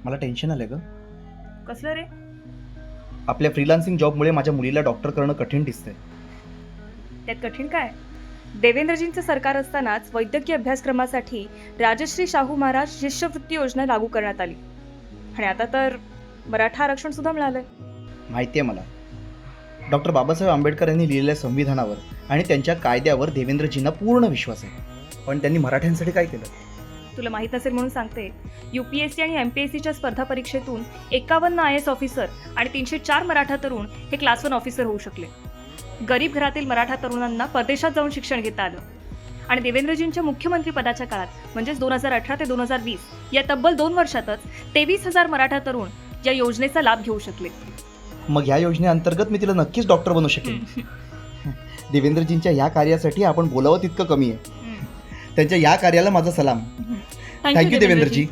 मला टेन्शन आलंय ग. कसलं रे? आपल्या फ्रीलान्सिंग जॉबमुळे माझ्या मुलीला डॉक्टर करणं कठीण दिसतंय. त्यात कठीण काय? देवेंद्रजींचं सरकार असतानाच वैद्यकीय अभ्यासक्रमासाठी राजश्री शाहू महाराज शिष्यवृत्ती योजना लागू करण्यात आली आणि आता तर मराठा आरक्षण सुद्धा मिळालंय. माहिती आहे मला. डॉक्टर बाबासाहेब आंबेडकर यांनी लिहिलेल्या संविधानावर आणि त्यांच्या कायद्यावर देवेंद्रजींना पूर्ण विश्वास आहे. पण त्यांनी मराठ्यांसाठी काय केलं? तुला माहीत नसेल म्हणून सांगते. UPSC आणि MPSCच्या स्पर्धा परीक्षेतून 51 IAS ऑफिसर आणि 304 मराठा तरुण हे क्लास 1 ऑफिसर होऊ शकले. गरीब घरातील मराठा तरुणांना परदेशात जाऊन शिक्षण घेता आलं आणि देवेंद्रजींच्या मुख्यमंत्री पदाच्या काळात म्हणजेच 2018 ते 2020 या तब्बल 2 वर्षातच 23,000 मराठा तरुण या योजनेचा लाभ घेऊ शकले. मग ह्या योजनेअंतर्गत मी तिला नक्कीच डॉक्टर बनवू शकेन. देवेंद्रजींच्या ह्या कार्यासाठी आपण बोलावं तितकं कमी आहे. त्यांच्या या कार्याला माझा सलाम. थँक्यू देवेंद्रजी.